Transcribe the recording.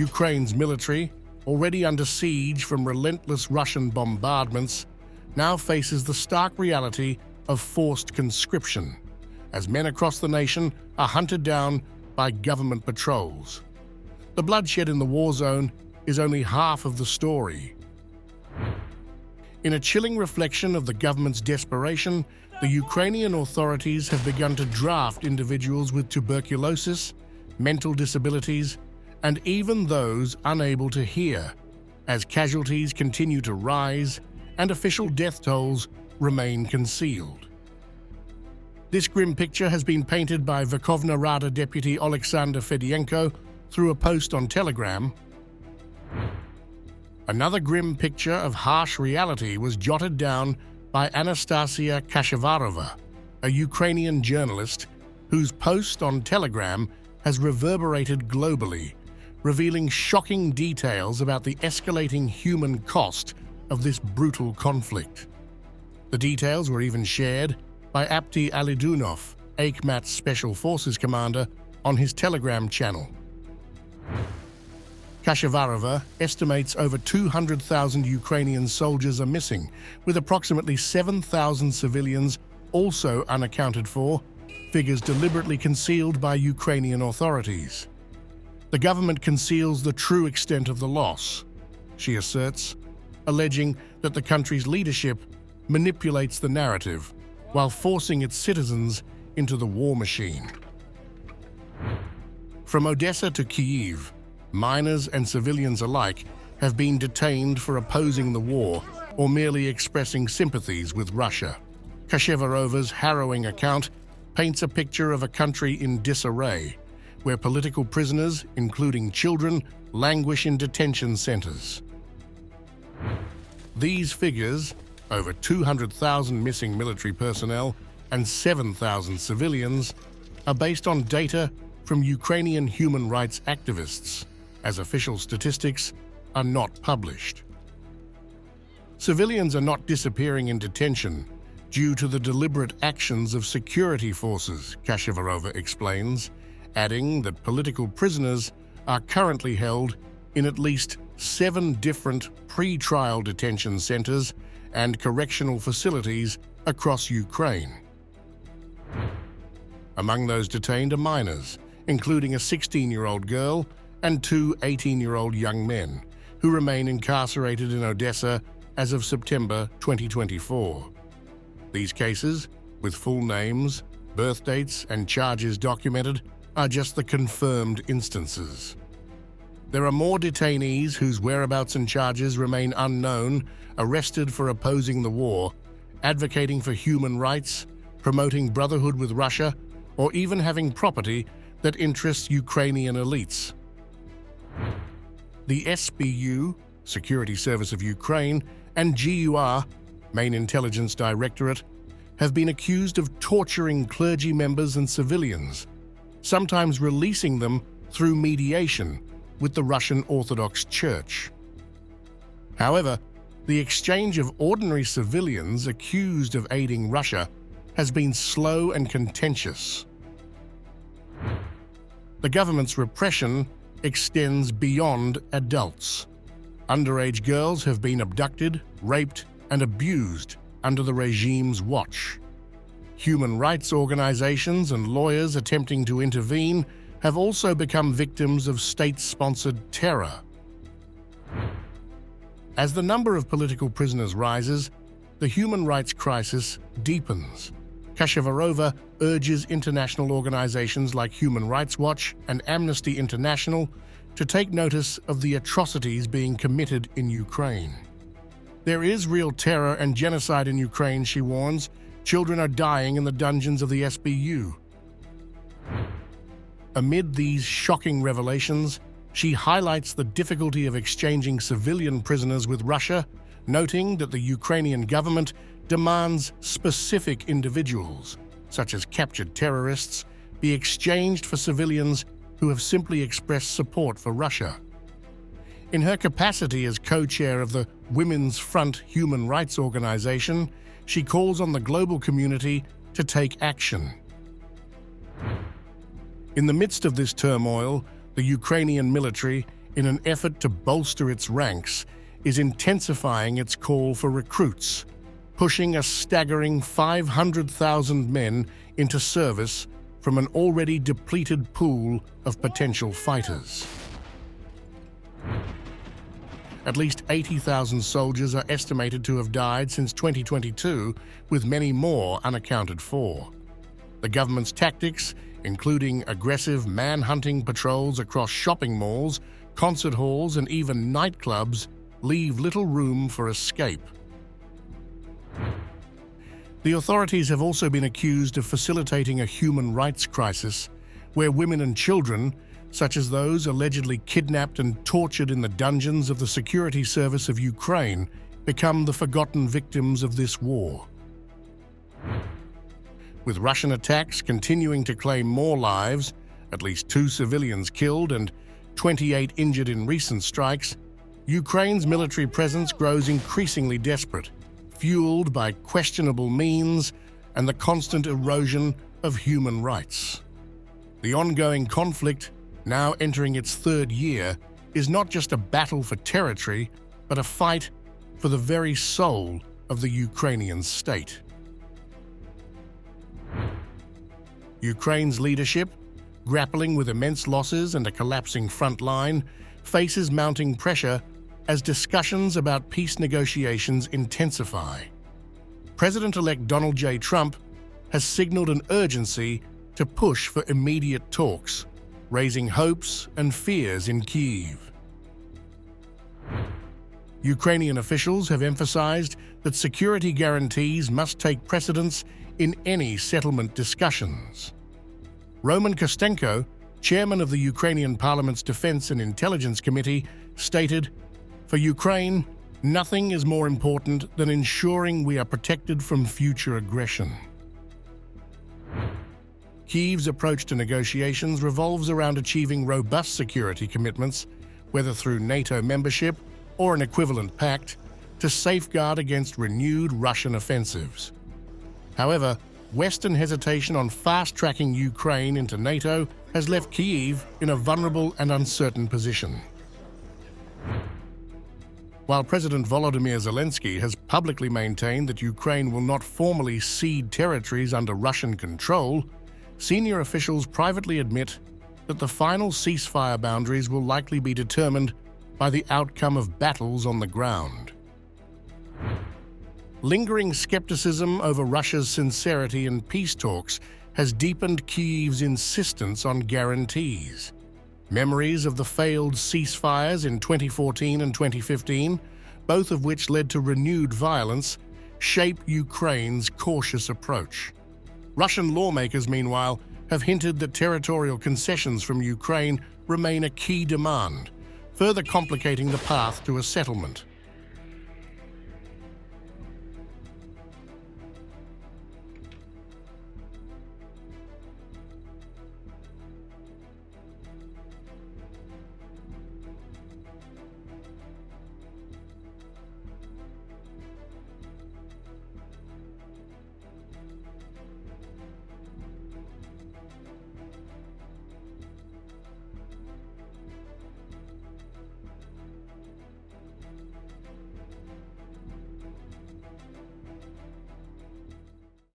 Ukraine's military, already under siege from relentless Russian bombardments, now faces the stark reality of forced conscription, as men across the nation are hunted down by government patrols. The bloodshed in the war zone is only half of the story. In a chilling reflection of the government's desperation, the Ukrainian authorities have begun to draft individuals with tuberculosis, mental disabilities, and even those unable to hear, as casualties continue to rise and official death tolls remain concealed. This grim picture has been painted by Verkhovna Rada Deputy Alexander Fedyenko through a post on Telegram. Another grim picture of harsh reality was jotted down by Anastasia Kashevarova, a Ukrainian journalist whose post on Telegram has reverberated globally, revealing shocking details about the escalating human cost of this brutal conflict. The details were even shared by Apti Alidunov, AKHMAT's Special Forces commander, on his Telegram channel. Kashevarova estimates over 200,000 Ukrainian soldiers are missing, with approximately 7,000 civilians also unaccounted for, figures deliberately concealed by Ukrainian authorities. The government conceals the true extent of the loss, she asserts, alleging that the country's leadership manipulates the narrative while forcing its citizens into the war machine. From Odessa to Kyiv, miners and civilians alike have been detained for opposing the war or merely expressing sympathies with Russia. Kashevarova's harrowing account paints a picture of a country in disarray, where political prisoners, including children, languish in detention centers. These figures, over 200,000 missing military personnel and 7,000 civilians, are based on data from Ukrainian human rights activists, as official statistics are not published. Civilians are not disappearing in detention due to the deliberate actions of security forces, Kashevarova explains, adding that political prisoners are currently held in at least 7 different pre-trial detention centers and correctional facilities across Ukraine. Among those detained are minors, including a 16-year-old girl and 2 18-year-old young men, who remain incarcerated in Odessa as of September 2024. These cases, with full names, birth dates, and charges documented, are just the confirmed instances. There are more detainees whose whereabouts and charges remain unknown, arrested for opposing the war, advocating for human rights, promoting brotherhood with Russia, or even having property that interests Ukrainian elites. The SBU, Security Service of Ukraine, and GUR, Main Intelligence Directorate, have been accused of torturing clergy members and civilians, sometimes releasing them through mediation with the Russian Orthodox Church. However, the exchange of ordinary civilians accused of aiding Russia has been slow and contentious. The government's repression extends beyond adults. Underage girls have been abducted, raped, and abused under the regime's watch. Human rights organizations and lawyers attempting to intervene have also become victims of state-sponsored terror. As the number of political prisoners rises, the human rights crisis deepens. Kashevarova urges international organizations like Human Rights Watch and Amnesty International to take notice of the atrocities being committed in Ukraine. There is real terror and genocide in Ukraine, she warns. Children are dying in the dungeons of the SBU. Amid these shocking revelations, she highlights the difficulty of exchanging civilian prisoners with Russia, noting that the Ukrainian government demands specific individuals, such as captured terrorists, be exchanged for civilians who have simply expressed support for Russia. In her capacity as co-chair of the Women's Front human rights organization, she calls on the global community to take action. In the midst of this turmoil, the Ukrainian military, in an effort to bolster its ranks, is intensifying its call for recruits, pushing a staggering 500,000 men into service from an already depleted pool of potential fighters. At least 80,000 soldiers are estimated to have died since 2022, with many more unaccounted for. The government's tactics, including aggressive man-hunting patrols across shopping malls, concert halls, and even nightclubs, leave little room for escape. The authorities have also been accused of facilitating a human rights crisis, where women and children, such as those allegedly kidnapped and tortured in the dungeons of the security service of Ukraine, become the forgotten victims of this war. With Russian attacks continuing to claim more lives, at least 2 civilians killed and 28 injured in recent strikes, Ukraine's military presence grows increasingly desperate, fueled by questionable means and the constant erosion of human rights. The ongoing conflict, now entering its 3rd year, is not just a battle for territory, but a fight for the very soul of the Ukrainian state. Ukraine's leadership, grappling with immense losses and a collapsing front line, faces mounting pressure as discussions about peace negotiations intensify. President-elect Donald J. Trump has signaled an urgency to push for immediate talks, raising hopes and fears in Kyiv. Ukrainian officials have emphasized that security guarantees must take precedence in any settlement discussions. Roman Kostenko, chairman of the Ukrainian Parliament's Defense and Intelligence Committee, stated, "For Ukraine, nothing is more important than ensuring we are protected from future aggression." Kyiv's approach to negotiations revolves around achieving robust security commitments, whether through NATO membership or an equivalent pact, to safeguard against renewed Russian offensives. However, Western hesitation on fast-tracking Ukraine into NATO has left Kyiv in a vulnerable and uncertain position. While President Volodymyr Zelensky has publicly maintained that Ukraine will not formally cede territories under Russian control, senior officials privately admit that the final ceasefire boundaries will likely be determined by the outcome of battles on the ground. Lingering skepticism over Russia's sincerity in peace talks has deepened Kyiv's insistence on guarantees. Memories of the failed ceasefires in 2014 and 2015, both of which led to renewed violence, shape Ukraine's cautious approach. Russian lawmakers, meanwhile, have hinted that territorial concessions from Ukraine remain a key demand, further complicating the path to a settlement.